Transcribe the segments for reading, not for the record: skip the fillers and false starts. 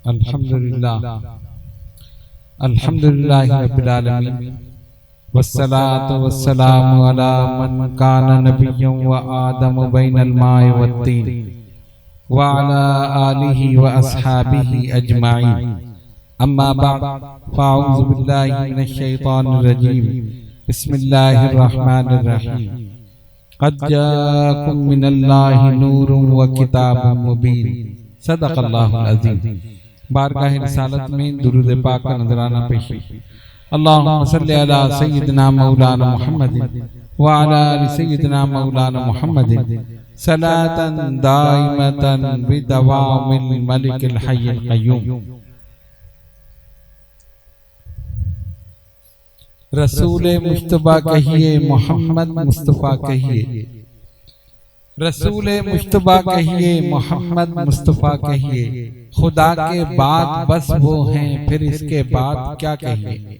अल्हम्दुलिल्लाह अल्हम्दुलिल्लाहि रब्बिल आलमीन वस्सलातु वस्सलामु अला मन काना नबिय्यन व आदम बैनल माइ वत्तीन व अला आलिहि व अस्हाबिहि अजमाइन अम्मा बअद फ़अऊज़ु बिल्लाहि मिनश शैतानिर रजीम बिस्मिल्लाहिर रहमानिर रहीम क़द जाअकुम मिनल्लाहि नूरुन व किताबुम मुबीन सदक़ल्लाहुल अज़ीम। बारगाह रिसालत में दुरूद पाक का नजराना पेश। अल्लाहुम्मा सल्लि अला सय्यिदिना मौलाना मुहम्मदिन व अला आलि सय्यिदिना मौलाना मुहम्मदिन सलातन दाइमतन बिदवामिल मलिकिल हय्यिल क़य्यूम। रसूल मुस्तफा कहिए, मोहम्मद मुस्तफा कहिए। रसूल मुस्तफा कहिए, मोहम्मद मुस्तफा कहिए। खुदा के बाद बस वो हैं, फिर इसके बाद क्या कहिए।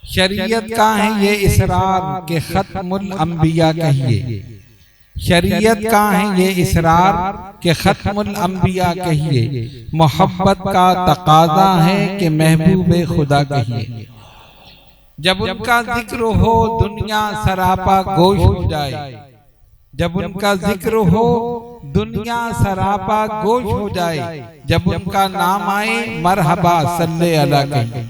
शरीयत का है ये इसरार के खत्मुल अंबिया कहिए। शरीयत का है ये इसरार के खत्मुल अंबिया कहिए। मोहब्बत का तकाजा है कि महबूबे खुदा कहिए। जब उनका जिक्र हो दुनिया सरापा गोश हो जाए। जब उनका जिक्र हो दुनिया सरापा गोश हो जाए। जब उनका नाम आए मरहबा सल्ले अला कहिए।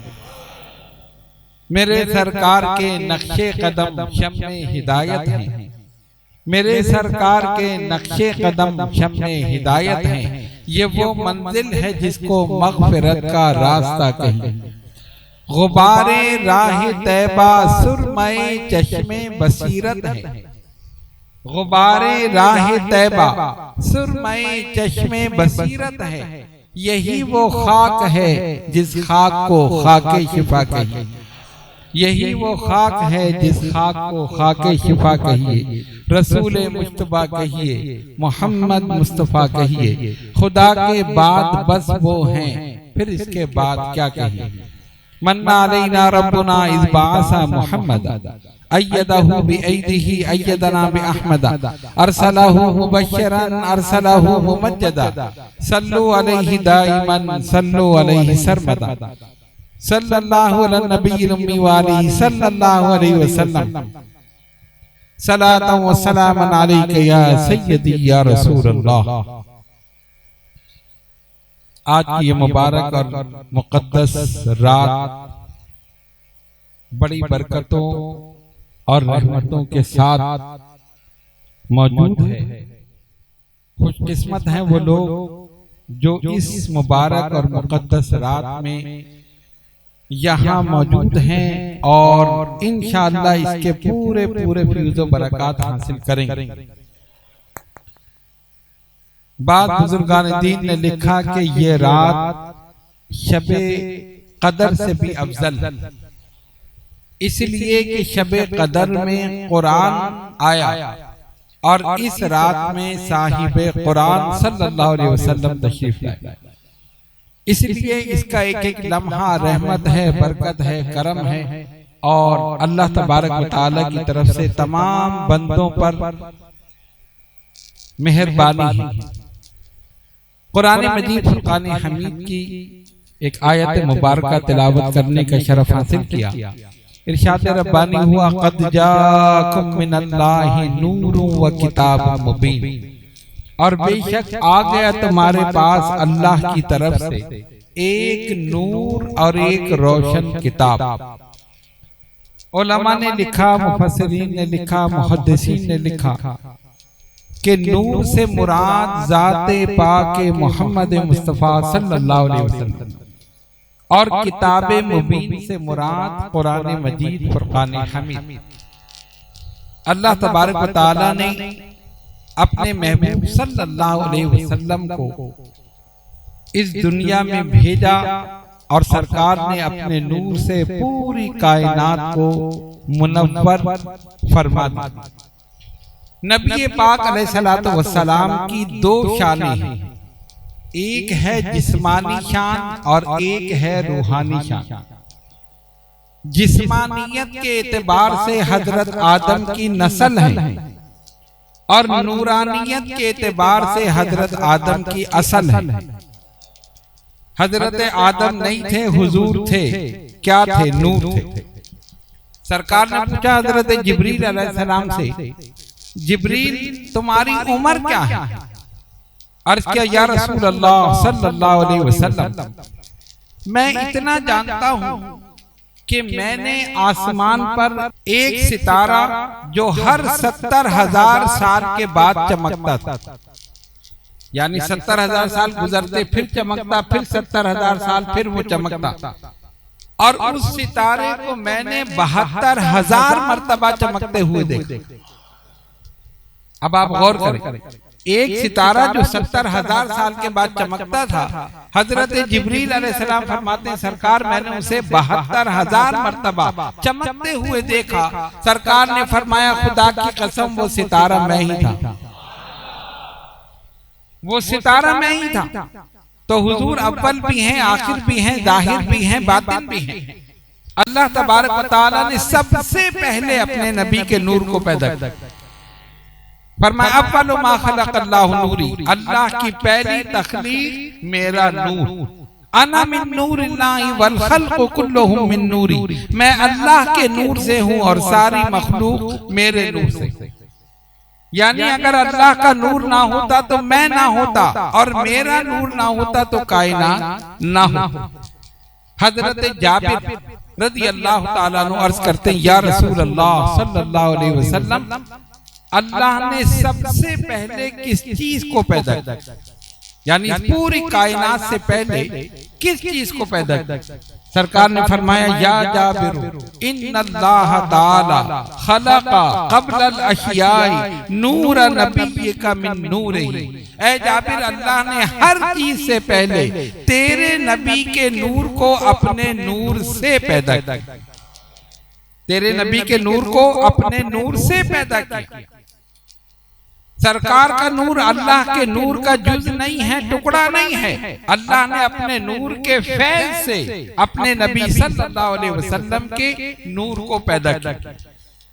मेरे सरकार के नक्शे कदम शम्मे हिदायत हैं। मेरे सरकार के नक्शे कदम शम्मे हिदायत हैं। ये वो मंजिल है जिसको मग़फ़िरत का रास्ता कहिए। गुबारे राह तैबा सुरमए चश्मे बसीरत है। गुबारे राह तैबा सुरमए चश्मे बसीरत है। यही वो खाक है जिस खाक को खाके शिफा कहिए। यही वो खाक है जिस खाक को खाके शिफा कहिए। रसूल मुस्तफा कहिए, मोहम्मद मुस्तफा कहिए। खुदा के बाद बस वो हैं, फिर इसके बाद क्या कहिए। मन्ना अलैना रब्बुना इज़ बअसा मुहम्मद अय्यदहु बिअयदिही अय्यदना बिअहमद अरसलहु मुबश्शिरन अरसलहु मुमज्जदा सल्लु अलैहि दाइमन सल्लु अलैहि सरमदा सल्लल्लाहु अला नबिय्यिल उम्मी व आलिहि सल्लल्लाहु अलैहि वसल्लम सलातन व सलामन अलैका या सय्यदी या रसूलल्लाह। आज की ये मुबारक और मुक़द्दस रात बड़ी बरकतों और रहमतों के साथ मौजूद है। खुशकिस्मत हैं वो लोग जो इस मुबारक और मुक़द्दस रात में यहाँ मौजूद हैं और इंशाअल्लाह इसके पूरे पूरे फैज़ बरक़ात हासिल करेंगे। बाद बुजुर्गान दीन ने लिखा कि ये रात शबे कदर से भी अफजल, इसलिए कि शबे कदर में कुरान आया और इस रात में साहिबे कुरान सल्लल्लाहु अलैहि वसल्लम तशरीफ लाए। इसलिए इसका एक एक लम्हा रहमत है, बरकत है, करम है और अल्लाह तबारक व तआला की तरफ से तमाम बंदों पर मेहरबानी है। कुरान मजीद फुरकान हमीद की एक आयत मुबारका तिलावत करने का शरफ हासिल किया। इरशाद रब्बानी हुआ क़द जाअकुम मिनल्लाहि नूरुन व किताबुम मुबीन। और बेशक आ गया तुम्हारे पास अल्लाह की तरफ से एक नूर और एक रोशन किताब। उलमा ने लिखा, मुफस्सिरीन ने लिखा, मुहद्दिसीन ने लिखा कि नूर से मुराद ज़ाते पाके मोहम्मद मुस्तफ़ा सल्लल्लाहु अलैहि वसल्लम और किताबे मुबीन से मुराद कुरान मजीद फुरकान हमीद। अल्लाह तबारक व तआला ने अपने महबूब सल्लल्लाहु अलैहि वसल्लम को इस दुनिया में भेजा और सरकार ने अपने नूर से पूरी कायनात को मुनव्वर फरमा दिया। नबी पाक अलैहिस्सलातु वस्सलाम की दो शानें हैं, एक है जिस्मानी शान और एक है रूहानी शान। जिस्मानियत के एतबार से हजरत आदम की नस्ल है और नूरानियत के एतबार से हजरत आदम की असल है। हजरत आदम नहीं थे, हुजूर थे। क्या थे? नूर थे। सरकार ने पूछा हजरत जिब्रील अलैहिस्सलाम से, जिब्रील तुम्हारी उम्र क्या है? अर्ज किया, या रसूल अल्लाह सल्लल्लाहु अलैहि वसल्लम, मैं इतना जानता हूं कि मैंने आसमान पर एक सितारा जो हर 70,000 साल के बाद चमकता था, यानी 70,000 साल गुजरते फिर चमकता, फिर 70,000 साल फिर वो चमकता, और उस सितारे को मैंने 72,000 मर्तबा चमकते हुए देखा। अब आप गौर करें, एक सितारा जो 70,000 साल के बाद चमकता था, हजरत जिब्रील अलैहिस्सलाम फरमाते हैं सरकार मैंने उसे 72,000 मर्तबा चमकते हुए देखा। सरकार ने फरमाया खुदा की कसम वो सितारा मैं ही था, वो सितारा मैं ही था। तो हुजूर अव्वल भी हैं, आखिर भी हैं, जाहिर भी हैं, बातिन भी हैं। अल्लाह तबारक व तआला ने सबसे पहले अपने नबी के नूर को पैदा किया। फरमाया अव्वलु मा खलक़ल्लाहु नूरी, अल्लाह की पहली तख्लीक मेरा नूर। अना मिन नूरिल्लाहि वल खल्क़ु कुल्लुहुम मिन नूरी, मैं अल्लाह के नूर से हूँ और सारी मखलूक मेरे नूर से। यानी अगर अल्लाह का नूर ना होता तो मैं ना होता, और मेरा नूर ना होता तो कायनात ना हो। हजरत जाबिर रज़ी अल्लाह ताला अन्हु अर्ज करते हैं, या रसूल अल्लाह सल्लल्लाहु अलैहि वसल्लम, अल्लाह ने सबसे पहले किस चीज को पैदा किया, यानी पूरी कायनात से पहले किस चीज को पैदा किया? सरकार ने फरमाया, या जाबिर इन्नल्लाह ताला खलक़ा क़ब्लल अशियाई नूर नबिय्यिका मिन नूरिही। ऐ जाबिर, अल्लाह ने हर चीज से पहले तेरे नबी के नूर को अपने नूर से पैदा किया, तेरे नबी के नूर को अपने नूर से पैदा किया। सरकार का नूर अल्लाह के नूर का जुज नहीं है, टुकड़ा नहीं है। अल्लाह ने अपने नूर के फैज़ से अपने नबी सल्लल्लाहु अलैहि वसल्लम के नूर को पैदा किया।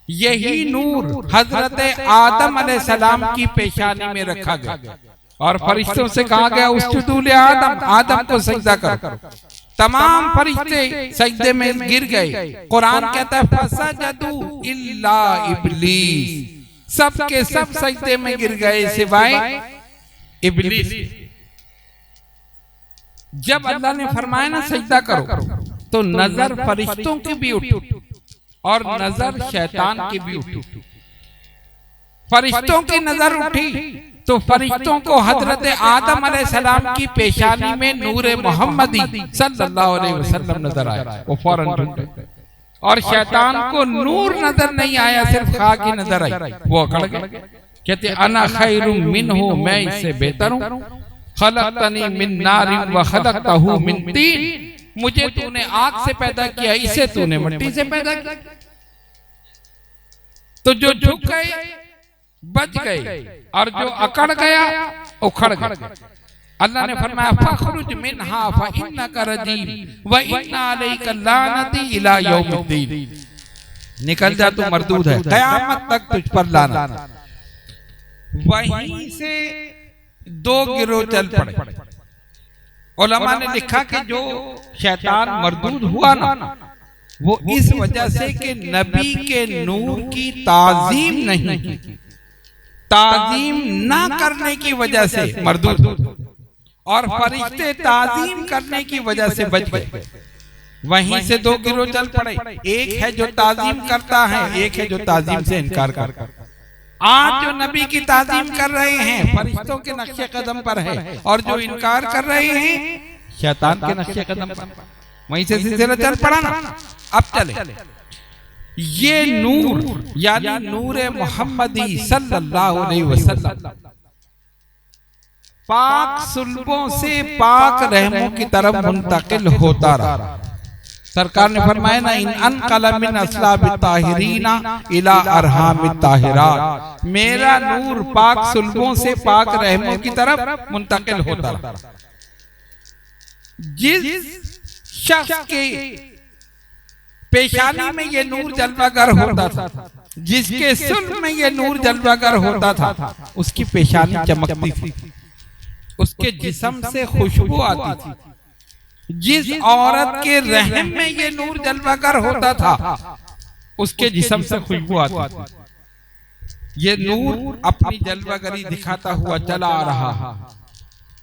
यही नूर हजरत आदम अलैहिस्सलाम की पेशानी में रखा गया और फरिश्तों से कहा गया उस्जुदू ले आदम, आदम को सजदा करो। तमाम फरिश्ते सजदे में गिर गए। कुरान कहता है फसजदू इल्ला इब्लीस, सब के सब सजदे में गिर गए सिवाय इब्लीस। जब अल्लाह ने फरमाया ना सजदा करो, तो नजर फरिश्तों की भी उठी और नजर शैतान की भी उठी। फरिश्तों की नजर उठी तो फरिश्तों को हजरत आदम अलैहिस्सलाम की पेशानी में नूरे मोहम्मदी सल्लल्लाहु अलैहि वसल्लम नजर आया, वो फौरन ढूंढे। और शैतान को नूर नजर नहीं आया, सिर्फ खाक ही नजर आई, वो अकड़ गए। कहते अना खैरुम मिन्हु, मैं इससे बेहतर हूँ। खलक़तनी मिन नारिन व खलक़तहु मिन तीन, मुझे तूने आग से पैदा किया, इसे तूने मिट्टी से पैदा किया। तो जो झुक गए बच गए और जो अकड़ गया उखड़ गया। अल्लाह ने फरमाया फखरुज मिनहा फइन्नका रजीम व इन्ना अलैका लानती इला यौमिद्दीन, निकल जा तू मरदूद है, कयामत तक तुझ पर लानत। वहीं से दो गिरोह चल पड़े। उलमा ने लिखा कि जो शैतान मरदूद हुआ ना, वो इस वजह से कि नबी के नूर की ताजीम नहीं की, ताजीम ना करने की वजह से मरदूद, और फरिश्ते ताजीम करने की वजह से बच गए। वहीं से दो गिरोह चल पड़े, एक है जो ताजीम करता है, एक है जो ताजीम से इनकार करता है। आज जो नबी की ताजीम कर रहे हैं फरिश्तों के नक्शे कदम पर है, और जो इनकार कर रहे हैं शैतान के नक्शे कदम पर। वहीं से सिलसिला चल पड़ा ना। अब चले, ये नूर यानी नूरे मोहम्मदी सल्लल्लाहु अलैहि वसल्लम पाक सुल्बों से पाक रहमों की तरफ मुंतकिल होता रहा। सरकार ने फरमाया ना, इन अनक़ल मिन अस्लाब ताहिरीना इला अरहाम ताहिरात, मेरा नूर पाक सुल्बों से पाक रहमों की तरफ मुंतकिल होता रहा। जिस शख्स के पेशानी में ये नूर जलवागर होता था, जिसके सुल्ब में ये नूर जलवागर होता था, उसकी पेशानी चमकती थी, उसके जिस्म से खुशबू आती थी, जिस औरत के रहम में ये नूर जलवागर होता था उसके जिस्म से खुशबू आती थी। ये नूर अपनी जलवागरी दिखाता हुआ चला आ रहा है।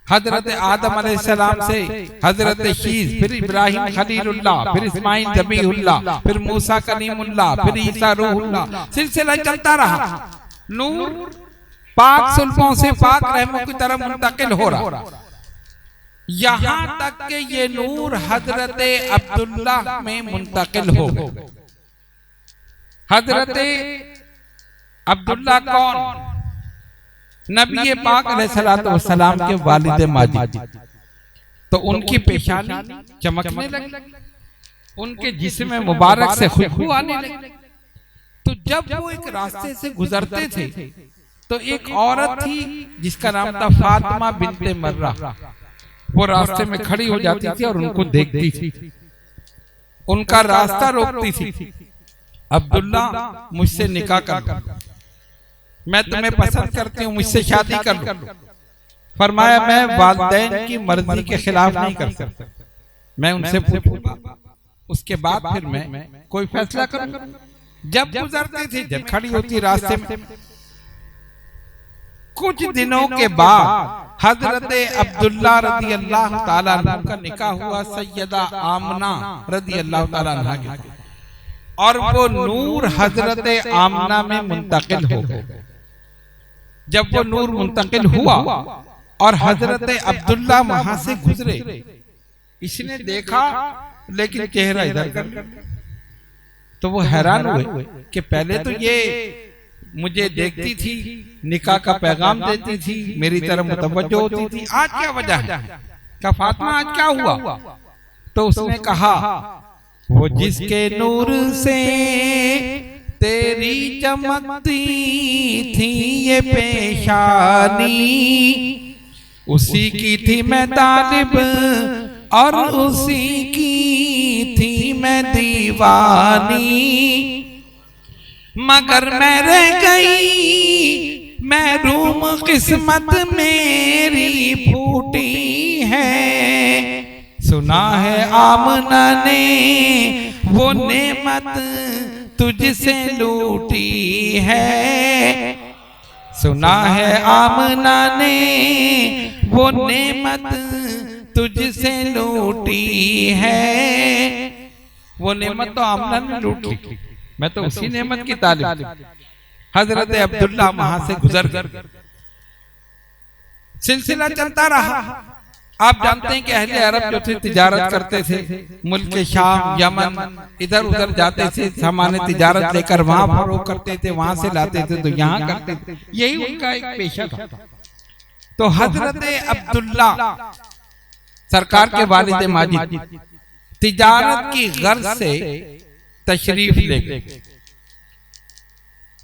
हजरत आदम अलैहिस्सलाम से हजरत शीस, फिर इब्राहिम खलीलुल्लाह, फिर इस्माइल ज़बीहुल्लाह, फिर मूसा कलीमुल्लाह, फिर ईसा रूहुल्लाह, सिलसिला चलता रहा। नूर पाक सुल्फों से पाक रहमों की तरफ मुंतकिल हो रहा, यहां तक कि ये नूर हजरत अब्दुल्लाह में मुंतकिल हो गए। हजरत अब्दुल्लाह कौन? नबी पाक अलैहिस्सलातु वस्सलाम के वालिद माजिद। तो उनकी पेशानी चमकने लगी, उनके जिस्म मुबारक से खुशबू आने लगी। तो जब वो एक रास्ते से गुजरते थे तो एक औरत थी जिसका नाम था फातिमा बिन्ते मर्रा। वो रास्ते में खड़ी हो जाती थी और उनको देखती थी, उनका रास्ता रोकती थी। अब्दुल्ला, मुझसे निकाह कर, मैं तुम्हें पसंद करती हूँ, मुझसे शादी कर लो। फरमाया मैं वालिदैन की मर्जी के खिलाफ नहीं कर सकता, मैं उनसे पूछूंगा, उसके बाद फिर मैं कोई फैसला करूंगा। जब गुजरते थे, जब खड़ी होती रास्ते में, कुछ दिनों के बाद हजरत अब्दुल्ला रदी अल्लाह ताला अन्हु का निकाह हुआ सैयदा आमना रदी अल्लाह ताला अन्हा के, और वो नूर हजरत आमना में मुंतकिल हो गए। जब वो नूर मुंतकिल हुआ और हजरत अब्दुल्ला वहां से गुजरे, इसने देखा लेकिन चेहरा इधर कर, तो वो हैरान हुए कि पहले तो ये मुझे देखती थी, निकाह का पैगाम देती थी, मेरी तरफ मुतवज्जो होती थी, आज क्या वजह है? क्या फातिमा आज क्या हुआ? तो उसने कहा वो जिसके नूर से तेरी चमकती थी ये पेशानी, उसी की थी मैं तालिब और उसी की थी मैं दीवानी, मगर मैं रह गई महरूम, किस्मत मेरी फूटी है। सुना है आमना ने वो नेमत तुझसे लूटी है, सुना है आमना ने वो नेमत तुझसे लूटी है। वो नेमत तो आमना ने लूटी, मैं तो उसी नेमत की तालिब। हजरत अब्दुल्ला वहां से गुजर गए, सिलसिला चलता रहा। आप जानते हैं कि अहले अरब जो थे तिजारत करते थे, मुल्क शाम, यमन, इधर उधर जाते थे, सामान्य तिजारत लेकर वहां फरोख्त करते थे, वहां से लाते थे तो यहाँ करते थे, यही उनका एक पेशा था। तो हजरत अब्दुल्ला सरकार के वालिद माजिद तिजारत की गर्ज से तशरीफ ले गए।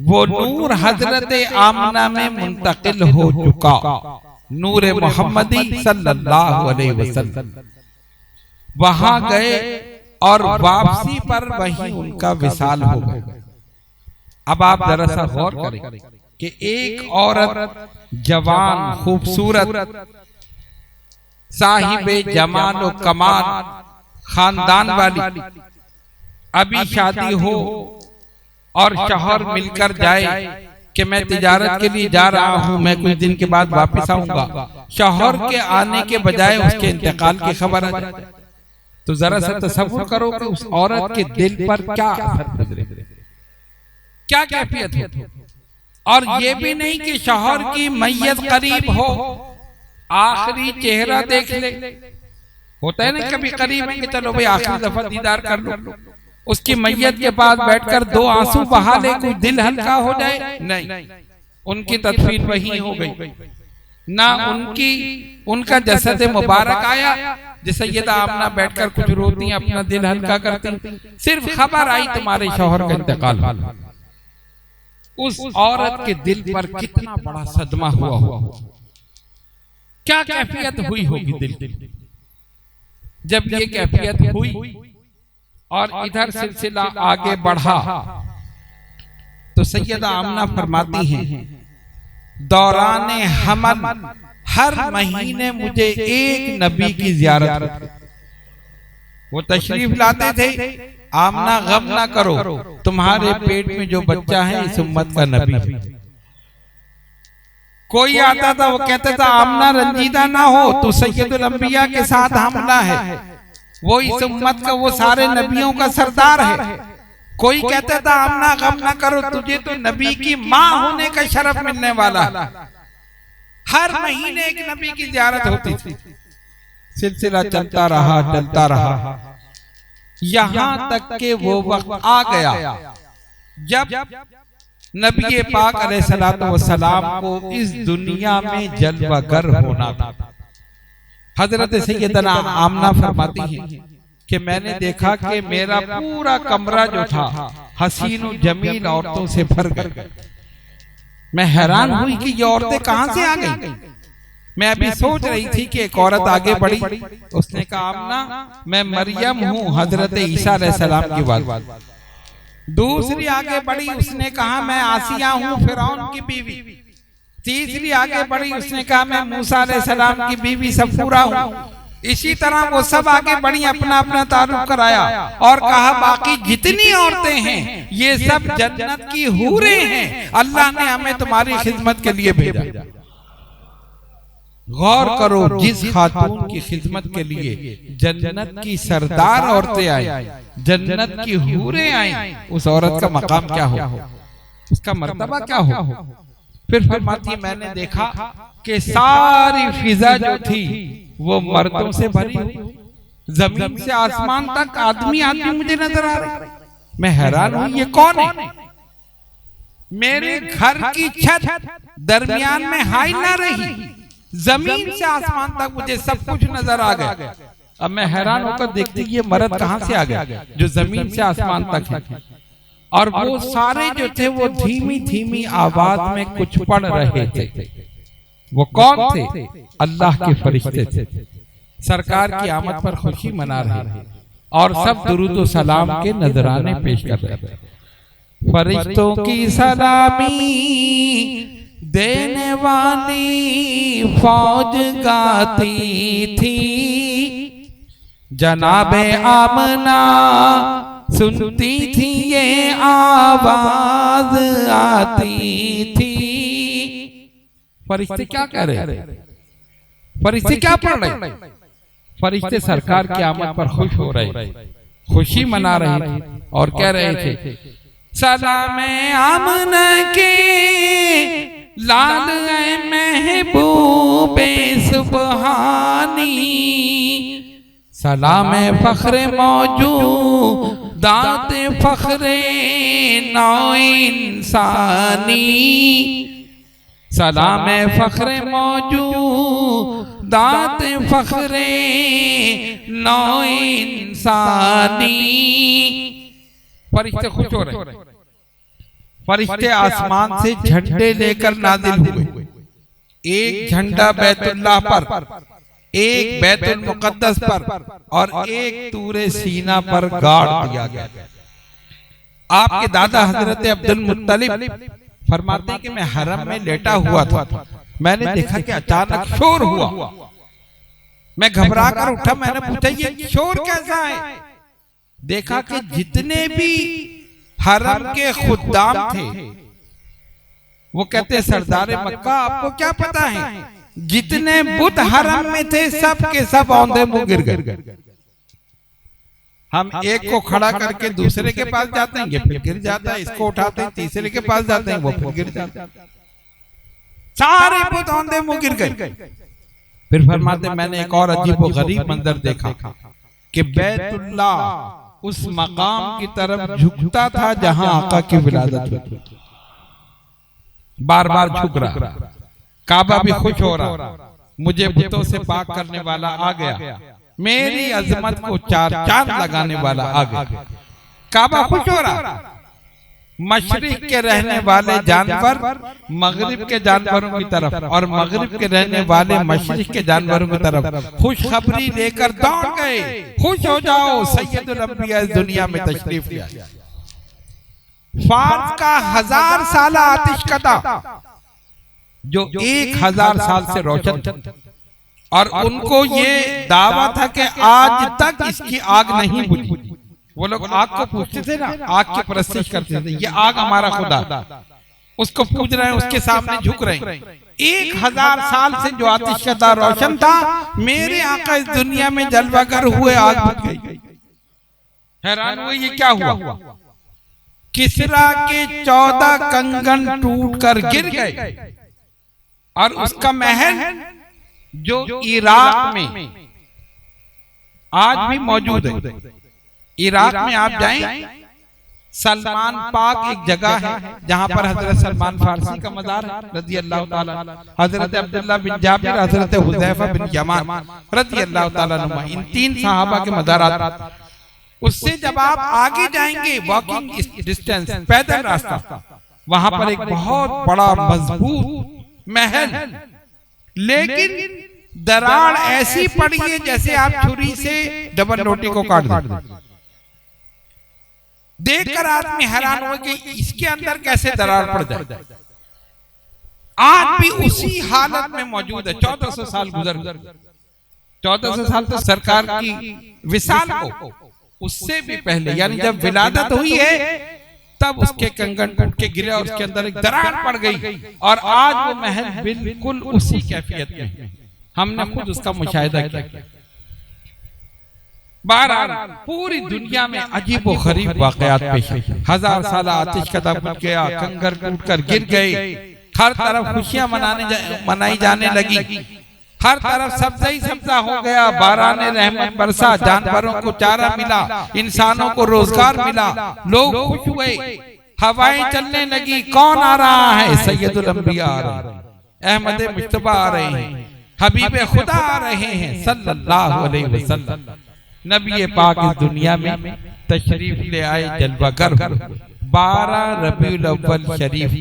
वो नूर हजरत आमना में मुंतकिल हो चुका, नूर मोहम्मदी सल्लल्लाहु अलैहि वसल्लम। वहां गए और वापसी पर वही उनका विसाल हो गया। अब आप जरा सा गौर करें कि एक औरत जवान, खूबसूरत, साहिबे जमाल और कमाल, खानदान वाली, अभी शादी हो और शौहर मिलकर जाए कि मैं तिजारत के लिए जा रहा हूं, मैं कुछ दिन के बाद वापस आऊंगा, शौहर के आने के बजाय उसके इंतकाल की खबर आ जाए, तो जरा सा तसव्वुर करो कि उस औरत के दिल पर क्या असर गुजरे, क्या कैफियत हो। और ये भी नहीं कि शौहर की मैयत करीब हो, आखिरी चेहरा देख ले, होता है ना कभी करीब है कि चलो भाई आखिरी दफा दीदार कर लो, उसकी मैयत के पास बैठकर दो आंसू बहा ले, कोई दिल हल्का हो जाए, नहीं, उनकी तदफीन वही हो गई। ना उनका जसद मुबारक आया, जैसे ये आमना बैठकर कुछ रोती, अपना दिल हल्का करती, सिर्फ खबर आई तुम्हारे शौहर का इंतकाल। उस औरत के दिल पर कितना बड़ा सदमा हुआ हो, क्या कैफियत हुई होगी दिल की। जब ये कैफियत हुई और इधर सिलसिला आगे बढ़ा तो सैयदा आमना फरमाती हैं, दौराने हमल हर महीने मुझे एक नबी की जियारत, वो तशरीफ लाते थे, आमना गम ना करो, तुम्हारे पेट में जो बच्चा है इस उम्मत का नबी है। कोई आता था वो कहता था आमना रंजीदा ना हो तो सैयदुल अंबिया के साथ हमला है, वो इस उम्मत का वो सारे नबियों का सरदार है। कोई कहता था आमना गम ना करो, तुझे तो नबी की माँ होने का शरफ मिलने वाला। हर महीने एक नबी की ज़ियारत होती थी। सिलसिला चलता रहा यहाँ तक के वो वक्त आ गया जब नबी पाक अलैहिस्सलातु वस्सलाम को इस दुनिया में जलवागर होना था। हजरत सैयदना आमना फरमाती हैं कि मैंने देखा कि मेरा पूरा कमरा जो था हसीन और जमील औरतों से भर गया। मैं हैरान हुई कि ये औरतें कहां से आ गई। मैं अभी सोच रही थी कि एक औरत आगे बढ़ी, उसने कहा आमना मैं मरियम हूँ हजरत ईसा अलैहिस्सलाम की वालिद। दूसरी आगे बढ़ी, उसने कहा मैं आसिया हूँ फिरौन की बीवी। तीसरी आगे बढ़ी, उसने कहा मैं मूसा अलैहिस्सलाम की बीवी सफूरा हूँ। इसी तरह वो सब आगे बढ़ी, अपना अपना तारुफ कराया और कहा बाकी जितनी औरतें हैं ये सब जन्नत की हूरें हैं, अल्लाह ने हमें तुम्हारी खिदमत के लिए भेजा। गौर करो, जिस खातून की खिदमत के लिए जन्नत की सरदार औरतें आई, जन्नत की हूरें आई, उस औरत का मकाम क्या हो, उसका मर्तबा क्या हो। फिर फरमाती मैंने देखा कि सारी फिजा जो थी वो मर्दों से भरी हुई, जमीन से आसमान तक आदमी आदमी मुझे नजर आ रहे। मैं हैरान हूं ये कौन है। मेरे घर की छत दरमियान में हाई ना रही, जमीन से आसमान तक मुझे सब कुछ नजर आ गया। अब मैं हैरान होकर देखती ये मर्द कहां से आ गया जो जमीन से आसमान तक है। और वो सारे जो थे वो धीमी धीमी आवाज में कुछ पढ़ रहे थे। वो कौन थे? अल्लाह के फरिश्ते थे। सरकार की आमद पर खुशी मना रहे और सब दुरूद व सलाम के नजराने पेश कर रहे थे। फरिश्तों की सलामी देने वाली फौज गाती थी, जनाबे आमना सुनती थी ये आवाज आती थी। फरिश्ते क्या कह रहे? फरिश्ते क्या पढ़ रहे? फरिश्ते सरकार की आमद पर खुश हो रहे, खुशी मना रहे थे और कह रहे थे सलामे आमना के लाल महबूबे सुबहानी, सलामे फख्रे मौजूद दाते फख्रे नौ इंसानी, सलामे फख्रे मौजूद दाते फख्रे नौ इंसानी। फरिश्ते खुश हो रहे। फरिश्ते आसमान से झंडे लेकर नाजिल हुए। एक झंडा बैतुल्लाह पर, एक बैतुल मुकद्दस पर और एक तूरे सीना पर गाड़ दिया गया। आपके दादा हजरत अब्दुल मुत्तलिब फरमाते हैं कि मैं हरम में लेटा हुआ था, मैंने देखा कि अचानक शोर हुआ। मैं घबरा कर उठा, मैंने पूछा ये शोर कैसा है। देखा कि जितने भी हरम के खुद्दाम थे वो कहते सरदारे मक्का आपको क्या पता है, जितने बुत हरम में थे सब के सब औंधे मुंह गिर गए। हम एक को खड़ा करके दूसरे के पास जाते हैं, ये फिर गिर जाता है, इसको उठाते हैं तीसरे के पास जाते हैं, वो फिर गिर जाता है। सारे बुत औंधे मुंह गिर गए। फिर फरमाते मैंने एक और अजीब व गरीब मंजर देखा कि बैतुल्लाह उस मकाम की तरफ झुकता था जहां आका की विलादत हुई, बार बार झुक रहा। काबा भी खुश हो रहा, मुझे बुतों से पाक करने वाला आ गया, मेरी अजमत को चार चांद लगाने वाला आ गया। काबा खुश हो रहा। मशरिक के रहने वाले जानवर मगरिब के जानवरों की तरफ और मगरिब के रहने वाले मशरिक के जानवरों की तरफ खुशखबरी लेकर दौड़ गए, खुश हो जाओ सैयदुल अंबिया इस दुनिया में तशरीफ लिया। फारस का 1000 साल आतिशकदा जो 1000 साल से रोशन और उनको ये दावा था कि आज तक इसकी आग नहीं बुझी। वो लोग आग को पूछते थे ना, आग की परस्तिश करते थे, ये आग हमारा खुदा, उसको पूज रहे हैं, उसके सामने झुक रहे हैं। 1000 साल से जो आतिशकदा रोशन था, मेरे आका इस दुनिया में जलवागर हुए आग बुझ गई। हैरान हुए ये क्या हुआ। किसरा के 14 कंगन टूट कर गिर गए और उसका महल जो इराक में आज भी मौजूद है। इराक में आप जाएं, सलमान पाक एक जगह है जहां पर हजरत सलमान फारसी का मज़ार है रज़ी अल्लाह ताला, हजरत अब्दुल्लाह बिन जाबिर, हजरत हुज़ैफा बिन यमान रज़ी अल्लाह ताला अन्हुमा, इन 3 सहाबा के मज़ारात। उससे जब आप आगे जाएंगे वॉकिंग डिस्टेंस, पैदल रास्ता, वहां पर एक बहुत बड़ा मजबूत महल, लेकिन दरार ऐसी पड़ी है जैसे आप छुरी से डबल रोटी को काट दें। देखकर आदमी हैरान हो कि इसके अंदर कैसे दरार पड़ जाए। आज भी उसी हालत में मौजूद है। 1400 साल गुजर, 1400 साल तो सरकार की विसाल को, उससे भी पहले यानी जब विलादत हुई है तब उसके कंगन टूट के गिरे और उसके अंदर एक दरार पड़ गई, और आज वो महल बिल्कुल उसी कैफियत में है। हमने खुद उसका मुशाहिदा किया। बहरहाल पूरी दुनिया में अजीब व गरीब वाकयात पेश है। 1000 साल आतिशकदा बुझ गया, कंगर टूटकर गिर गए, हर तरफ खुशियां मनाई जाने लगी, हर तरफ सब्जा ही सब्जा हो गया, बाराने रहमत बरसा, जानवरों को चारा मिला, इंसानों को रोजगार मिला, लोग खुश हुए, हवाएं चलने लगी। कौन आ रहा है? सैयदुल अंबिया आ रहे हैं, अहमद मुस्तफा आ रहे हैं, हबीब खुदा आ रहे हैं सल्लल्लाहु अलैहि वसल्लम। नबी पाक इस दुनिया में तशरीफ ले आए जलवागर। 12 रबीउल अव्वल शरीफ,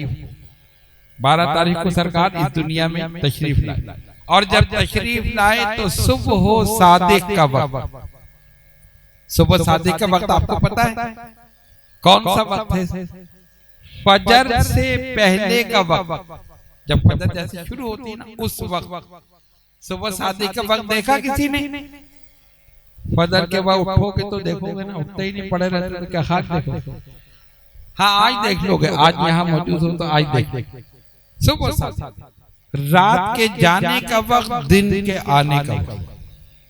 12 तारीख को सरकार इस दुनिया में तशरीफ लाए, और जब तशरीफ लाए तो सुबह सादिक का वक्त। सुबह सादिक का वक्त आपको पता है कौन सा वक्त है? फजर से पहले का वक्त, जब फजर जैसे शुरू होती है ना, उस वक्त सुबह सादिक का वक्त देखा किसी ने? फजर के बाद उठोगे तो देखोगे ना, उठते ही नहीं, पड़े रहते तो क्या खाक देखो। हाँ आज देख लोगे, आज यहाँ मौजूद हो तो आज देख। सुबह सादिक, रात के जाने का वक्त, दिन के आने का वक्त,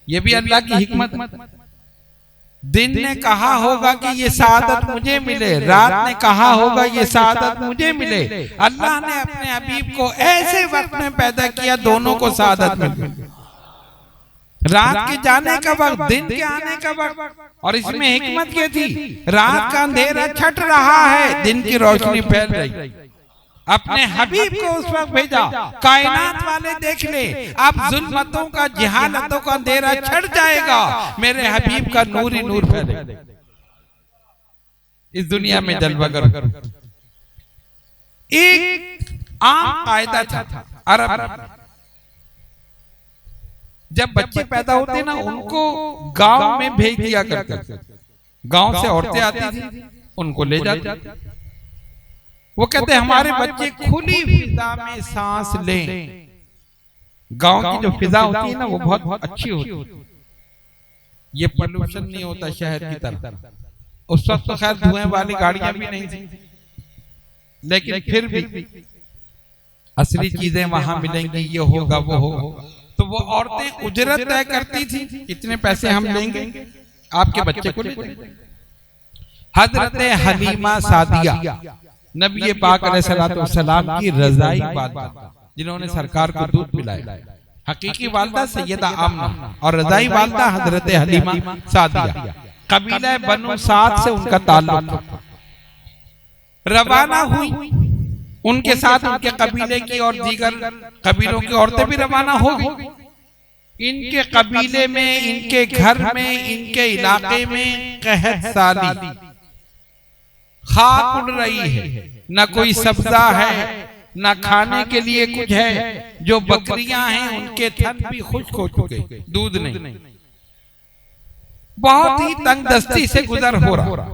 ये भी अल्लाह की हिकमत। दिन ने कहा होगा कि ये सादत मुझे मिले, रात ने कहा होगा ये सादत मुझे मिले। अल्लाह ने अपने हबीब को ऐसे वक्त में पैदा किया, दोनों को सादत मिल, रात के जाने का वक्त, दिन के आने का वक्त। और इसमें हिकमत ये थी, रात का अंधेरा छट रहा है, दिन की रोशनी फैल रही। अपने हबीब को उस वक्त भेजा, कायनात वाले देख ले, अब जुल्मतों का, जहालतों का अंधेरा छट जाएगा, मेरे हबीब का नूर ही नूर फैले इस दुनिया में जलवागर। एक आम कायदा था अरब, जब बच्चे पैदा होते ना उनको गांव में भेज दिया करते थे। गांव से औरतें आती थी, उनको ले जाती। वो कहते हमारे बच्चे खुली फिजा में सांस लें। गांव की जो फिजा होती है ना वो बहुत अच्छी होती है, ये पोल्यूशन नहीं होता शहर की तरह। उस वक्त तो खैर धुएं वाली गाड़ियां भी नहीं थी, लेकिन फिर भी असली चीजें वहां मिलेंगी, ये होगा वो होगा। तो वो औरतें उजरत तय करती थी, इतने पैसे हम लेंगे, आपके बच्चे को ले जाएंगे। हजरत हलीमा सादिया नबी पाक अलैहिस्सलाम की रज़ाई वालिदा, जिन्होंने सरकार को दूध पिलाया। हकीकी वालिदा सैयदा आमना और रज़ाई वालिदा हजरत हलीमा सादिया। कबीला बनु साद से उनका ताल्लुक था। रवाना हुई, उनके साथ उनके कबीले की और दीगर कबीलों की औरतें भी रवाना हो गई। इनके कबीले में, इनके घर में, इनके इलाके में कहत साली, खाक उड़ रही है, न कोई सब्जा है, न खाने के लिए कुछ है। जो बकरियां हैं उनके थन भी खुश्क हो चुके, दूध नहीं। बहुत ही तंगदस्ती से गुजर हो रहा।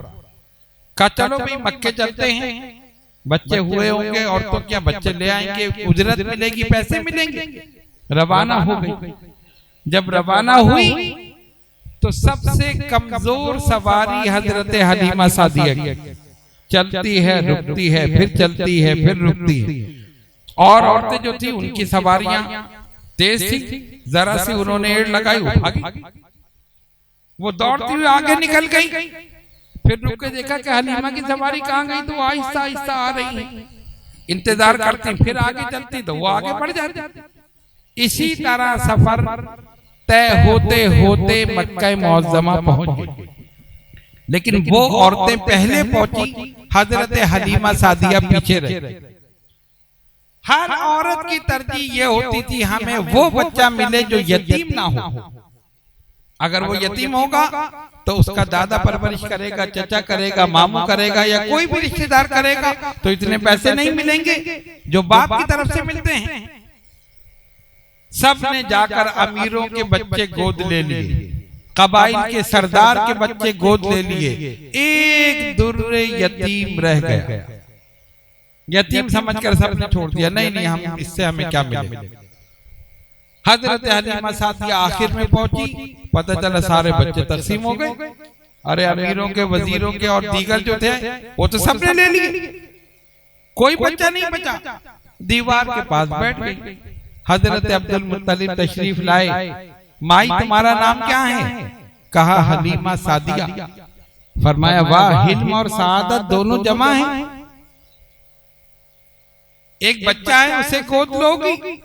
कहा चलो भाई मक्के चलते हैं, बच्चे हुए होंगे, औरतों क्या बच्चे ले आएंगे, उजरत मिलेगी, पैसे मिलेंगे। रवाना हो गई। जब रवाना हुई तो सबसे कमजोर सवारी हजरत हलीमा सादिया की। चलती है, रुकती है, फिर चलती है, फिर रुकती है। और औरतें जो थी उनकी सवारियां तेज थी, जरा सी उन्होंने एड़ लगाई, वो भागी, वो दौड़ती हुई आगे निकल गई। फिर रुक के देखा कि हलीमा की सवारी कहाँ गई, तो आहिस्ता आहिस्ता आ रही है। इंतजार करती, फिर आगे चलती तो वो आगे बढ़ जाती। इसी तरह सफर तय होते होते मक्का मुअज्जमा पहुंच गई। लेकिन वो औरतें पहले पहुंची, हजरत हलीमा सादिया पीछे रही। हर औरत की तरजीह ये होती थी हमें वो बच्चा मिले जो यतीम ना हो। अगर वो यतीम होगा तो उसका दादा परवरिश करेगा, चचा करेगा, मामू करेगा या कोई भी रिश्तेदार करेगा, तो इतने पैसे नहीं मिलेंगे जो बाप की तरफ से मिलते हैं। सब ने जाकर अमीरों के बच्चे गोद ले लिए, कबाइल के सरदार के बच्चे गोद ले लिए, एक दुर्रे यतीम रह गया। यतीम समझकर सबने छोड़ दिया, नहीं नहीं हम इससे हमें क्या मिलेगा। हजरत हलीमा सादिया आखिर में पहुंची, पता चला सारे बच्चे तकसीम हो गए। अरे अमीरों के, वजीरों के और दीगर जो थे वो तो सबने ले लिए, कोई बच्चा नहीं बचा। दीवार के पास बैठ गई। हजरत अब्दुल मुत्तलिब तशरीफ लाए। माई तुम्हारा नाम क्या है? कहा हलीमा सादिया। फरमाया वाह, हिल्म और सआदत दोनों जमा है। एक बच्चा है उसे गोद लोगी,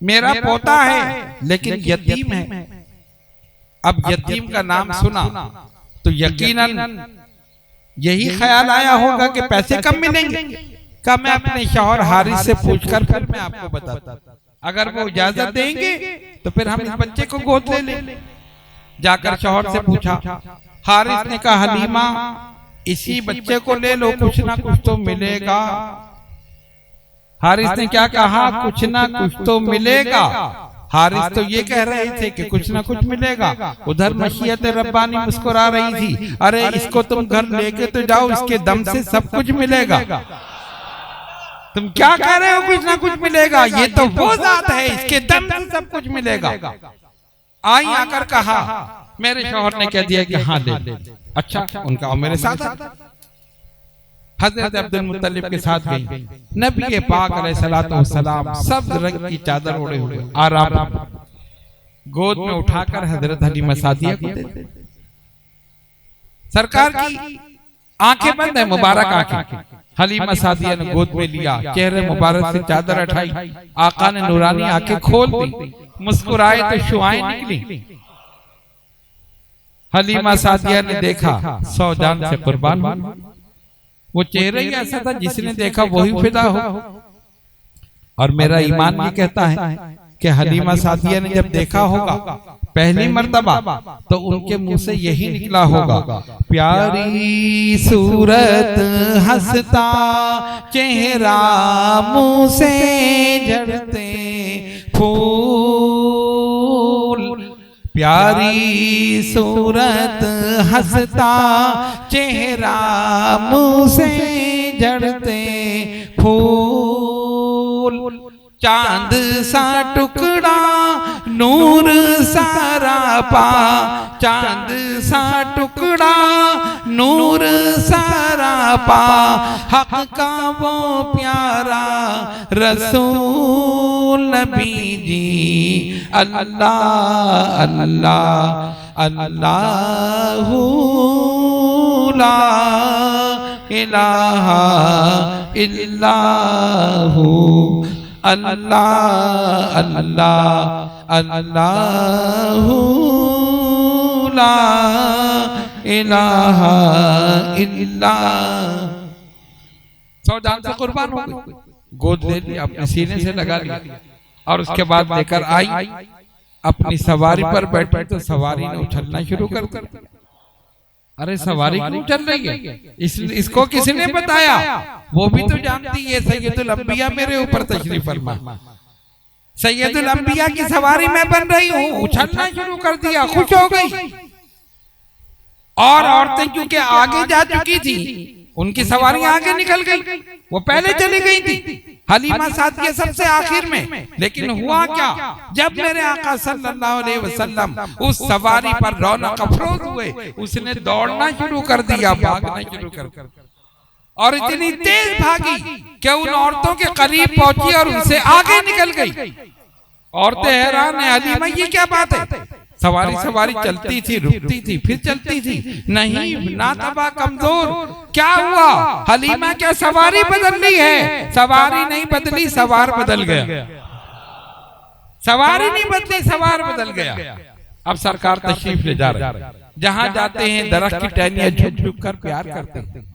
मेरा पोता है लेकिन यतीम है। अब यतीम का नाम सुना तो यकीनन यही ख्याल आया होगा कि पैसे कम मिलेंगे। का मैं अपने शौहर हारिस से पूछकर फिर मैं आपको बताता, अगर वो इजाजत देंगे तो फिर हम इस बच्चे को गोद ले लें। जाकर शौहर से पूछा, हारिस ने कहा हलीमा इसी बच्चे को ले लो, कुछ ना कुछ तो मिलेगा। हारिस ने क्या कहा? कुछ ना कुछ तो मिलेगा। हारिस तो ये कह रहे थे कि कुछ ना कुछ मिलेगा, उधर मशीयत रब्बानी मुस्कुरा रही थी, अरे इसको तुम घर लेके तो जाओ, इसके दम से सब कुछ मिलेगा। तुम क्या कह रहे हो कुछ ना कुछ मिलेगा? ये तो वो जात है, इसके दम से सब कुछ मिलेगा। आई आकर कहा, मेरे शौहर ने कह दिया कि हाँ ले। अच्छा उनका और मेरे साथ हजरत अब्दुल मुत्तलिब के साथ गई। नबी पाक अलैहिस्सलातु वस्सलाम सब रंग की चादर ओढ़े हुए आराम गोद में उठाकर हजरत हलीमा सादिया को देते। सरकार की आंखें बंद है, मुबारक आंखें। हलीमा सादिया ने गोद में लिया, चेहरे मुबारक से चादर उठाई, आका ने नूरानी आंखें खोल दी, मुस्कुराए तो शुआएं निकली। हलीमा सादिया ने देखा, 100 जान से कुर्बान हुआ। वो चेहरा ही ऐसा था जिसने देखा वही फिदा हो। और मेरा ईमान भी कहता है कि हलीमा सादिया ने जब देखा होगा पहली मर्तबा तो उनके मुंह से यही निकला होगा, प्यारी सूरत हंसता चेहरा मुंह से झड़ते फूल, प्यारी सूरत हंसता चेहरा मुंह से झड़ते फूल, चांद सा टुकड़ा नूर सारा पा, चांद सा टुकड़ा नूर सारा पा, हक का वो प्यारा रसूल नबी जी, अल्लाह अल्लाह अल्लाहु ला इलाहा इल्लाहु, अल्लाह अल्लाह अल्लाहु ला इलाहा इल्ला। 100 जान से कुर्बान हो गई, गोद ले ली, अपने सीने से लगा लिया और उसके बाद लेकर आई, अपनी सवारी पर बैठी तो सवारी ने उछलना शुरू कर दिया। अरे सवारी क्यों चल रही है? इसको किसने बताया? वो भी तो जानती है सैयदुल अंबिया मेरे ऊपर तशरीफ फरमा, सैयदुल अंबिया की सवारी मैं बन रही हूँ। उछलना शुरू कर दिया, खुश हो गई। और औरतें क्योंकि आगे जा चुकी थी उनकी सवारियां आगे निकल गई, वो पहले चली गई थी। हलीमा सादिया सबसे आखिर में। लेकिन हुआ क्या, जब मेरे आका सल्लल्लाहु अलैहि वसल्लम उस सवारी पर रौनक अफरोज हुए, उसने दौड़ना शुरू कर दिया, भागना शुरू कर दिया, और इतनी तेज भागी कि उन औरतों के करीब पहुंची और उनसे आगे निकल गई। औरतें हैरान है, हलीमा ये क्या बात है? सवारी सवारी चलती थी, रुकती थी, फिर चलती थी, नहीं ना तबा कमजोर, क्या हुआ? हलीमा क्या सवारी बदल ली है? सवारी नहीं बदली, सवार बदल गया। सवारी नहीं बदली, सवार बदल गया। अब सरकार तशरीफ ले जा रही है, जहां जाते हैं दरख्त की टहनियां झुक झुक कर प्यार करते हैं,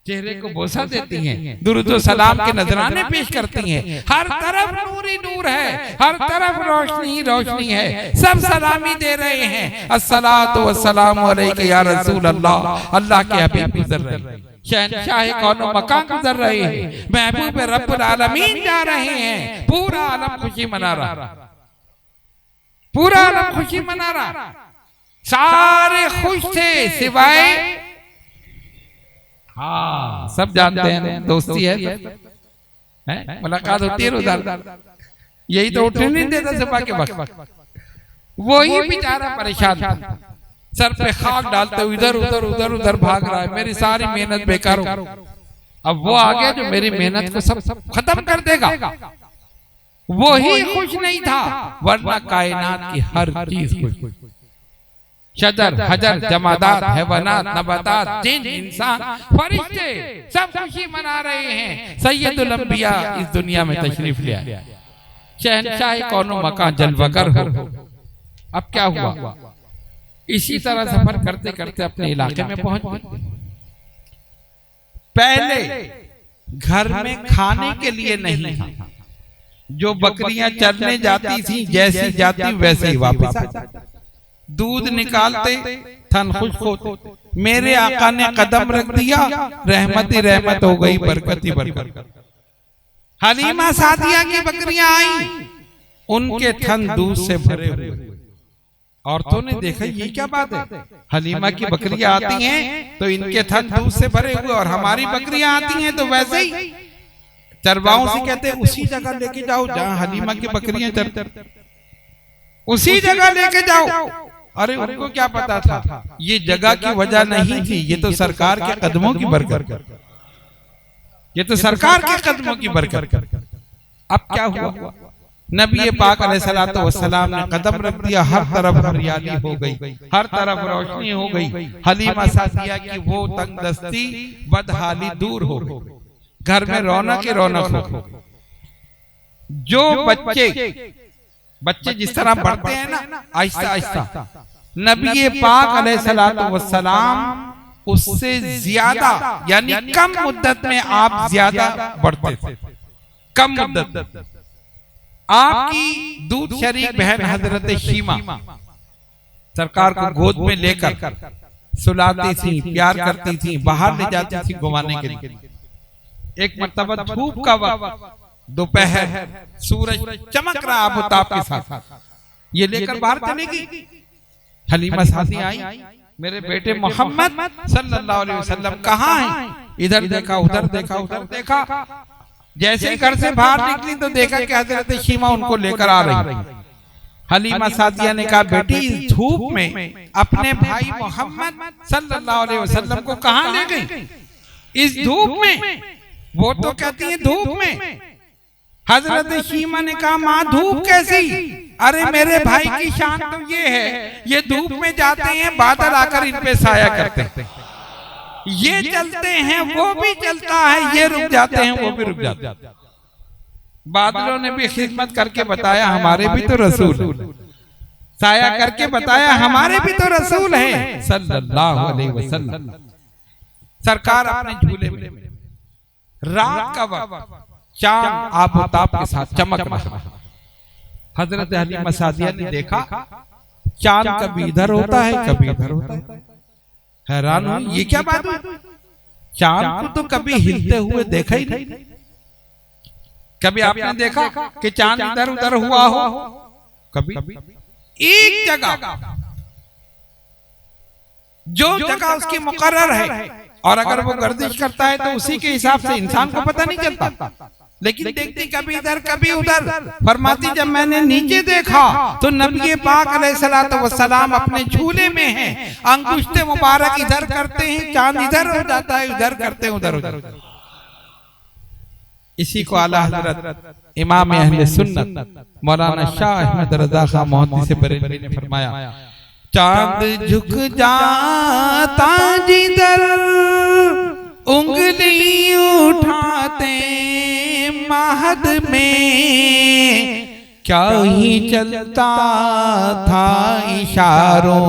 चेहरे को बोसा देती हैं, दुरूद व सलाम के नजराने पेश करती हैं। हर तरफ नूर ही नूर है, हर तरफ रोशनी ही रोशनी है, सब सलामी दे रहे हैं, अस्सलातु वस्सलामु अलैका या रसूल अल्लाह। अल्लाह के हबीब गुजर रहे हैं, शहंशाह कौनो मकान गुजर रहे हैं, महबूब रब्बुल आलमीन जा रहे हैं। पूरा आलम खुशी मना रहा, पूरा आलम खुशी मना रहा, सारे खुश थे सिवाय, हाँ सब जानते हैं दोस्ती है, मुलाकात होती है उधर, यही तो उठने नहीं देता सुबह के वक्त। वही बेचारा परेशान था, सर पे खाक डालते हुए इधर उधर उधर उधर भाग रहा है, मेरी सारी मेहनत बेकार हो। अब वो आ गया जो मेरी मेहनत को सब खत्म कर देगा। वो ही खुश नहीं था, वरना कायनात की हर चीज खुश। शजर हजर जमादात हैवानात नबातात जिन इंसान फरिश्ते सब खुशी मना रहे हैं। सैयदुल अंबिया इस दुनिया में तशरीफ ले आए, शहंशाह कौनो मकान जलवगर हो। अब क्या हुआ, इसी तरह सफर करते करते अपने इलाके में पहुंच गए। पहले घर में खाने के लिए नहीं था, जो बकरियां चरने जाती थी जैसी जाती वैसे ही वापस आ जाती, दूध निकालते थन खुश्क होते। मेरे आका ने कदम रख दिया, रहमत ही रहमत हो गई, बरकत ही बरकत। हलीमा सादिया की बकरियां आई, उनके थन दूध से भरे हुए। औरतों ने देखा ये क्या बात है, हलीमा की बकरियां आती हैं तो इनके थन दूध से भरे हुए, और हमारी बकरियां आती हैं तो वैसे ही। चरवाओं से कहते हैं उसी जगह लेके जाओ जहां हलीमा की बकरियां चरती, उसी जगह लेके जाओ। अरे उनको क्या पता था ये जगह की वजह नहीं थी, ये तो सरकार के कदमों की बरकत, ये तो सरकार के कदमों की बरकत। अब क्या हुआ, नबी पाक अलैहिस्सलातु वस्सलाम ने कदम रख दिया, हर तरफ हरियाली हो गई, हर तरफ रोशनी हो गई। हलीमा सादिया की वो तंगदस्ती बदहाली दूर हो गई, घर में रौनक ही रौनक हो। जो बच्चे जिस तरह बढ़ते हैं ना आहिस्ता आहिस्ता, नबी पाक अलैहिस्सलातु वस्सलाम उससे ज्यादा यानी कम मुद्दत में आप ज्यादा बढ़ते थे। कम मुद्दत आपकी दूध शरीक बहन हजरत शीमा सरकार को गोद में लेकर सुलाती थी, प्यार करती थी, बाहर ले जाती थी घुमाने के लिए। एक मर्तबा धूप का वक्त, दोपहर, सूरज चमक रहा आबोताब के साथ, ये लेकर बाहर चली गई। हलीमा सादिया आई, मेरे बेटे मोहम्मद सल्लल्लाहु अलैहि वसल्लम कहाँ हैं? इधर देखा, उधर देखा, उधर देखा। जैसे ही घर से बाहर निकली तो देखा कि हजरत शीमा उनको लेकर आ रही। हलीमा सादिया ने कहा, बेटी इस धूप में अपने भाई मोहम्मद सल्लल्लाहु अलैहि वसल्लम को कहाँ ले गई? इस धूप में? वो तो कहती है धूप में। हजरत शीमा ने कहा, माँ धूप कैसी? अरे मेरे भाई की शान तो ये है, ये धूप में जाते हैं, बादल आकर इन पे साया करते हैं, ये चलते हैं वो भी चलता है, ये रुक जाते हैं वो भी रुक जाते हैं। बादलों ने भी खिदमत करके बताया हमारे भी तो रसूल, साया करके बताया हमारे भी तो रसूल हैं सल्लल्लाहु अलैहि वसल्लम। सरकार अपने झूले में, रात का वक्त, चांद आबोताब के साथ चमक रहा। हजरत हलीमा सादिया ने देखा चांद कभी इधर होता है कभी इधर होता है। हैरान हुई, ये क्या बात है? चांद को तो कभी हिलते हुए देखा ही नहीं। कभी आपने देखा कि चांद इधर उधर हुआ हो? कभी। एक जगह, जो जगह उसकी मुकर्रर है, और अगर वो गर्दिश करता है तो उसी के हिसाब से इंसान को पता नहीं चलता, लेकिन देखती कभी इधर कभी उधर। फरमाती जब मैंने नीचे देखा तो नबी पाक अलैहिस्सलातु वस्सलाम अपने झूले में हैं, अंगुष्ठे मुबारक इधर करते हैं, चांद इधर हो जाता है, उधर करते हैं, उधर उधर। इसी को आला हजरत इमाम अहले सुन्नत मौलाना शाह अहमद रजा खां मुहद्दिस बरेलवी ने फरमाया, चांद झुक जाता जिधर उंगली उठाते महद में, क्या ही चलता था इशारों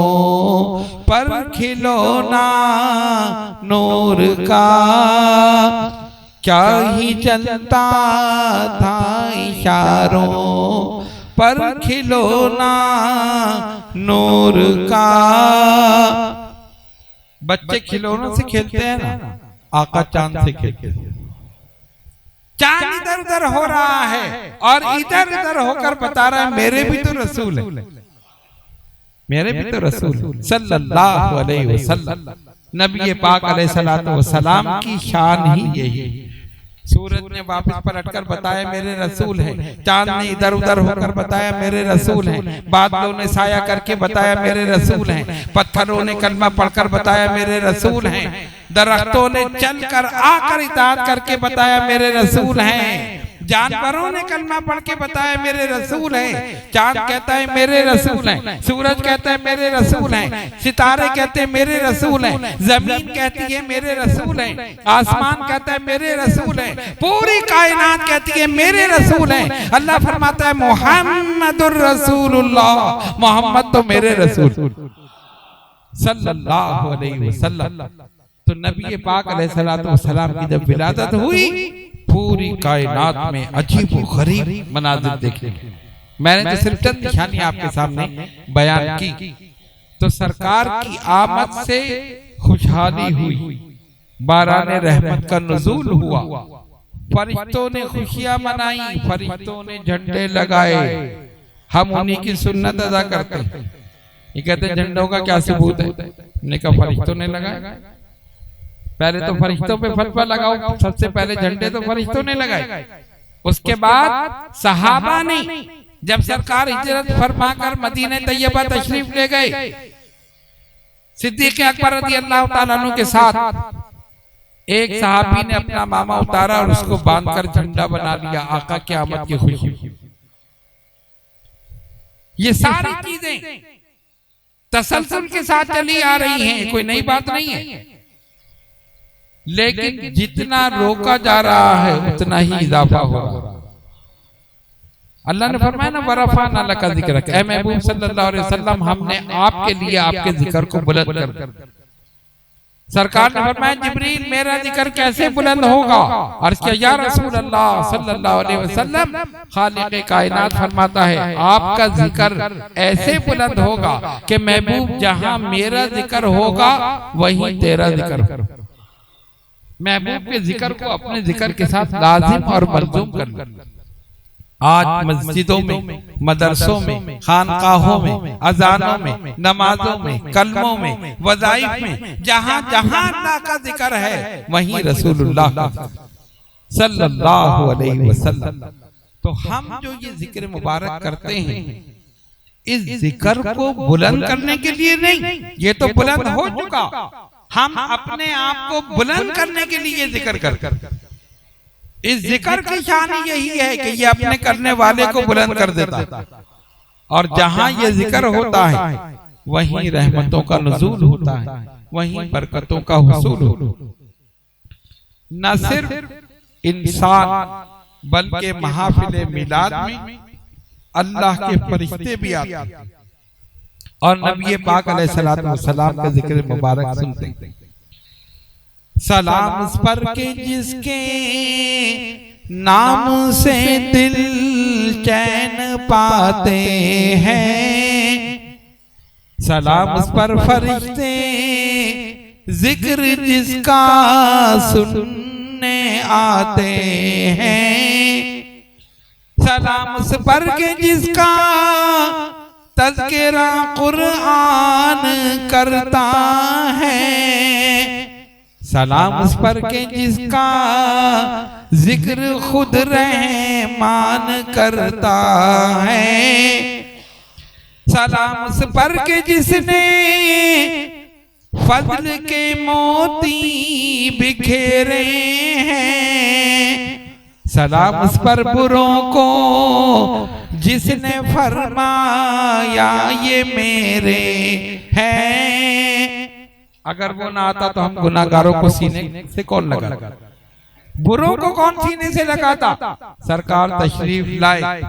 पर खिलौना नूर का, क्या ही चलता था इशारों पर खिलौना नूर का। बच्चे खिलौनों से खेलते हैं ना, आका चांद से खेलते हैं। चांद इधर उधर हो रहा है और इधर उधर होकर बता रहा है मेरे भी तो रसूल है, मेरे भी तो रसूल सल्लल्लाहु अलैहि वसल्लम। नबी पाक अलैहिस्सलातु वस्सलाम की शान ही यही है। सूरज ने वापस पलटकर बताया मेरे रसूल है, चांद ने इधर उधर होकर बताया मेरे रसूल है, बादलों ने साया करके बताया मेरे रसूल हैं, पत्थरों ने कलमा पढ़कर बताया मेरे रसूल हैं, दरख्तों ने चलकर आकर इताअत करके बताया मेरे रसूल हैं, जानवरों ने कलमा पढ़ के बताया मेरे रसूल हैं। चांद कहता है मेरे रसूल हैं, सूरज कहता है मेरे रसूल हैं, सितारे कहते हैं मेरे रसूल हैं, जमीन कहती है मेरे रसूल हैं, आसमान कहता है मेरे रसूल हैं, पूरी कायनात कहती है मेरे रसूल हैं। अल्लाह फरमाता है मुहम्मदुर रसूलुल्लाह, मोहम्मद तो मेरे रसूल सल्लल्लाहु अलैहि वसल्लम। तो नबी पाक अलैहिस्सलातु वस्सलाम की जब विलादत हुई, पूरी कायनात में अजीब व गरीब मनाजिर देखे। मैंने तो सिर्फ चंद निशानियां आपके सामने बयान की। तो सरकार की आमद से खुशहाली हुई, बाराने रहमत का नुज़ूल हुआ, फरिश्तों ने खुशियां मनाई, फरिश्तों ने झंडे लगाए। हम उन्हीं की सुन्नत अदा करते हैं। ये कहते हैं झंडों का क्या सबूत है? हमने कहा फरिश्तों ने लगाया। पहले तो फरिश्तों पे फतवा लगाओ, सबसे पहले झंडे तो फरिश्तों ने लगाए। उसके बाद सहाबा ने जब सरकार हिजरत फरमाकर मदीने तैयबा तशरीफ ले गए, सिद्दीक़ अकबर रज़ियल्लाहु ताला अन्हु के साथ एक सहाबी ने अपना मामा उतारा और उसको बांधकर झंडा बना लिया, आका की आमद की खुशी। ये सारी चीजें तसलसल के साथ चली आ रही हैं, कोई नई बात नहीं है। लेकिन जितना रोका जा रहा है उतना ही इजाफा हो रहा है। अल्लाह ने फरमाया ना वरफ़अना लका ज़िक्रक, ऐ महबूब सल्लल्लाहु अलैहि वसल्लम हमने आपके लिए आपके जिक्र को बुलंद कर। सरकार ने फरमाया जिब्रील मेरा जिक्र कैसे बुलंद होगा? अर्ज़ किया या रसूल अल्लाह सल्लल्लाहु अलैहि वसल्लम, खालिक़े कायनात फरमाता है आपका जिक्र ऐसे बुलंद होगा कि महबूब जहां मेरा जिक्र होगा वहीं तेरा जिक्र। महबूब के जिक्र को अपने जिक्र के साथ लाजिम और मलज़ूम करना। आज मस्जिदों में, मदरसों में, खानकाहों में, अजानों में, नमाजों में, कलमों में, वज़ाइफ में, जहां जहां अल्लाह का जिक्र है वहीं रसूलुल्लाह सल्लल्लाहु अलैहि वसल्लम। तो हम जो ये जिक्र मुबारक करते हैं, इस जिक्र को बुलंद करने के लिए नहीं, ये तो बुलंद हो चुका। हम अपने आप को बुलंद करने के लिए जिक्र कर। इस जिक्र की शान यही है कि ये अपने करने वाले को बुलंद कर देता, और जहां ये जिक्र होता है वहीं रहमतों का नुज़ूल होता है, वहीं बरकतों का हुसूल होता है। न सिर्फ इंसान बल्कि महफिल मिलाद में अल्लाह के फरिश्ते भी आते हैं और नबी पाक अलैहिस्सलातु वस्सलाम का जिक्र मुबारक सुनते हैं। सलाम उस पर के जिसके नाम से दिल चैन पाते हैं, सलाम उस पर फरिश्ते जिक्र जिसका सुनने आते हैं, सलाम उस पर के जिसका तज़किरा कुरान करता है, सलाम उस पर के जिसका जिक्र खुद रहमान करता है। सलाम उस पर के जिसने फजल के मोती बिखेरे हैं। सलाम उस पर बुरों को जिसने फरमाया ये मेरे हैं। अगर वो ना आता तो हम गुनाहगारों को सीने से कौन लगाता, बुरों को कौन सीने से लगाता। सरकार तशरीफ लाए,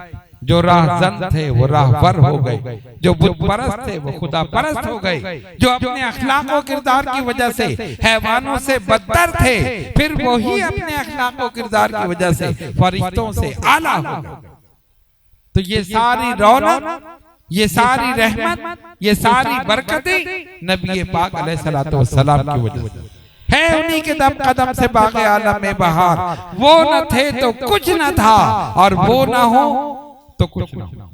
जो राहजन थे वो राहबर हो गए, जो बुत परस्त थे वो खुदा परस्त हो गए, जो अपने अखलाक और किरदार की वजह से हैवानों से बदतर थे, फिर वही अपने अखलाक और किरदार की वजह से फरिश्तों से आला हो गए। तो ये सारी रौनक, ये सारी रहमत, ये सारी बरकतें नबी पाक अलैहिस्सलातु वस्सलाम की वजह से है। उन्हीं के दम कदम से बाग़े आलम में बहार। वो न थे तो कुछ न था, और वो न हो तो कुछ न हो।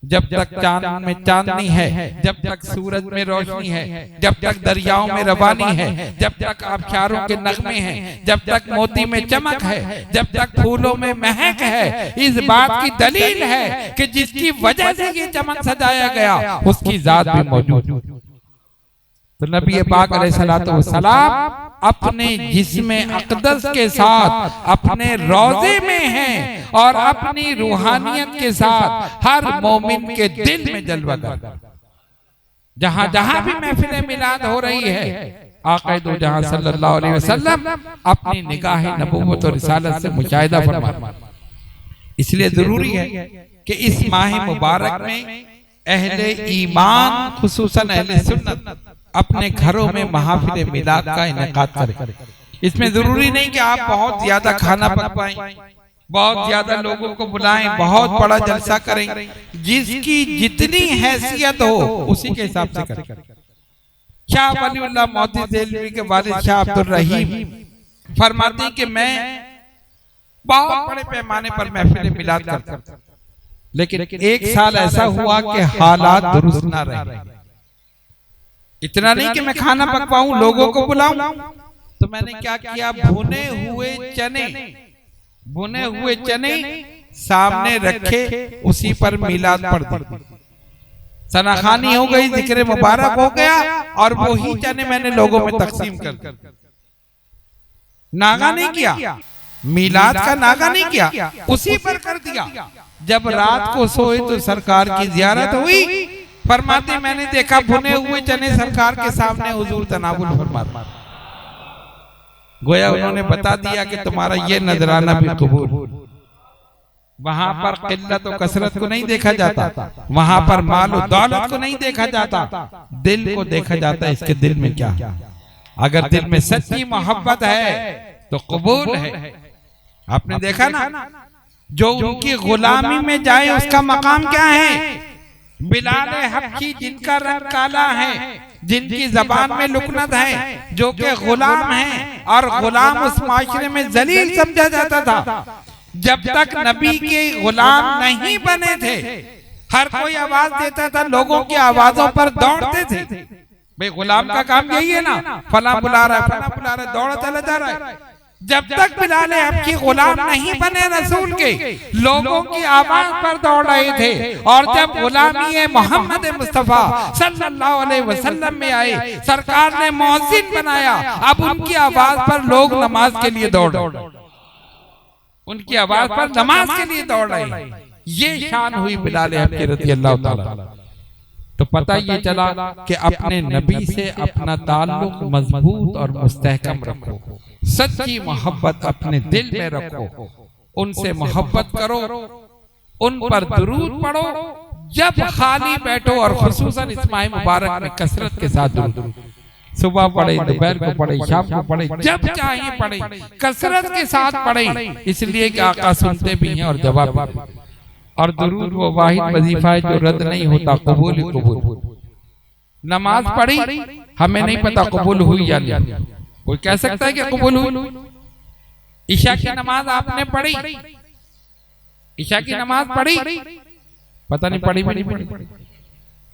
जब तक चांद में चांदनी है, जब तक सूरज में रोशनी है, जब तक दरियाओं में रवानी है, जब तक आबशारों के नगमे हैं, जब तक मोती में चमक है, जब तक फूलों में महक है, इस बात की दलील है कि जिसकी वजह से ये चमक सजाया गया उसकी जात भी मौजूद। तो नबी पाक अलैहिस्सलातु वस्सलाम अपने जिस्म अक़दस के साथ अपने रोज़े में हैं और अपनी रूहानियत के साथ हर मोमिन के दिल में जलवा कर। जहां जहां भी महफिल मिलाद हो रही है, आक़ा दो जहां सल्लल्लाहु अलैहि वसल्लम अपनी निगाह नबूवत और रिसालत से मुशाहिदा फरमा। इसलिए जरूरी है कि इस माह मुबारक में अहले ईमान खुसूसन अहले सुन्नत अपने घरों में महफिल मिलाद का इनेकाद करें। इसमें जरूरी नहीं कि आप बहुत ज्यादा खाना पकवाएं, बहुत ज्यादा लोगों को बुलाएं, बहुत बड़ा जलसा करें। जिसकी जितनी हैसियत हो उसी के हिसाब से करें। शाह वलीउल्लाह मोहद्दिस देहलवी के वालिद शाह अब्दुल रहीम फरमाते हैं कि मैं बहुत बड़े पैमाने पर महफिल मिलाद करता, लेकिन एक साल ऐसा हुआ कि हालात दुरुस्त ना रहे। इतना नहीं कि मैं खाना पकवाऊं, लोगों को बुलाऊं, तो मैंने क्या किया, भुने हुए चने सामने रखे, उसी पर मिलाद पढ़ दी। सनाखानी हो गई, जिक्र मुबारक हो गया, और वही चने मैंने लोगों में तकसीम कर दी। नागा नहीं किया, मिलाद का नागा नहीं किया, उसी पर कर दिया। जब रात को सोए तो सरकार की जियारत हुई। फरमाते मैंने देखा भुने हुए चने सरकार के सामने हुजूर तनावुल फरमाते। गोया उन्होंने बता दिया कि तुम्हारा ये नजराना भी कबूल। वहां पर किल्लत और कसरत को नहीं देखा जाता, वहां पर माल और दौलत को नहीं देखा जाता, दिल को देखा जाता है। इसके दिल में क्या है? अगर दिल में सच्ची मोहब्बत है तो कबूल है। आपने देखा ना, जो उनकी गुलामी में जाए उसका मकाम क्या है? बिलाल हबशी जिनका रंग काला है, जिनकी जबान में लुकनत है, जो कि गुलाम है, और गुलाम उस माशरे में जलील समझा जाता था। जब तक नबी के गुलाम नहीं बने थे, हर कोई आवाज देता था, लोगों की आवाजों पर दौड़ते थे। भाई गुलाम का काम यही है ना, फला बुला रहा है, फला बुला रहा है, दौड़ा चला जा रहा है। जब तक बिलाल हबशी गुलाम नहीं बने रसूल के, लोगों की आवाज पर दौड़ रहे थे। और जब गुलामी मोहम्मद मुस्तफा सल्लल्लाहु अलैहि वसल्लम में आए, सरकार ने मुअज्जिन बनाया, अब उनकी आवाज पर लोग नमाज के लिए दौड़ रहे, उनकी आवाज पर नमाज के लिए दौड़ रहे। ये शान हुई बिलाल हबशी रज़ी अल्लाह ताला। तो पता ये चला कि अपने नबी से अपना ताल्लुक मजबूत और मुस्तहकम रखो, सच्ची मोहब्बत अपने दिल में रखो, उनसे मोहब्बत करो, उन पर दुरूद पढ़ो। जब खाली बैठो, और खुसूसन इस माह मुबारक में कसरत के साथ दुरूद, सुबह पढ़े, दोपहर को पढ़े, शाम को पढ़े, जब चाहे पढ़े, कसरत के साथ पढ़े, इसलिए कि आका सुनते भी हैं और जवाब भी। और दुरूद वो वाहिद वजीफा है जो रद्द नहीं होता, कबूल ही कबूल। नमाज पढ़ी, हमें नहीं पता कबूल हुई या नहीं। कोई कह सकता है कि कबूल हुई? ईशा की नमाज आपने पढ़ी, ईशा की नमाज पढ़ी, पता नहीं पढ़ी भी नहीं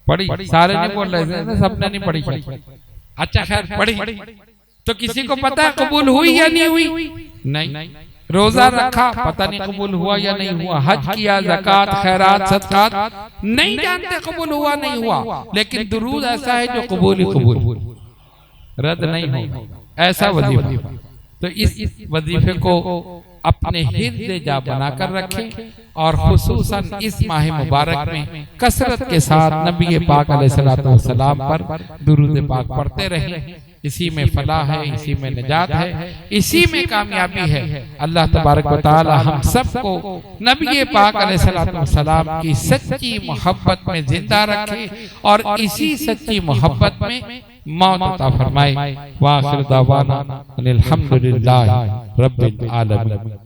पढ़ी, सारे नहीं बोल रहे थे, सबने नहीं पढ़ी। अच्छा खैर पढ़ी, तो किसी को पता है कबूल हुई या नहीं हुई? नहीं। रोजा रखा, पता नहीं कबूल हुआ या नहीं हुआ। हज किया, ज़कात, खैरात, सदकात, नहीं जानते कबूल हुआ नहीं हुआ। लेकिन दुरूद ऐसा है जो कबूल ही कबूल, रद्द नहीं होगा, ऐसा वजीफा। तो इस वजीफे को अपने हृदय जा बनाकर रखें और खुसूसन इस माह मुबारक में कसरत के साथ नबी पाक अलैहिस्सलातु वस्सलाम पर दुरूद पाक पढ़ते रहें। इसी में फलाह है, इसी में निजात है, इसी में कामयाबी है। अल्लाह तबारक व तआला हम सबको नबी पाक अलैहिस्सलातु वस्सलाम की सच्ची मोहब्बत में जिंदा रखे और इसी सच्ची मोहब्बत में मौत अता फरमाए। व आखिर दावाना अनिल हम्दुलिल्लाहि रब्बिल आलमीन।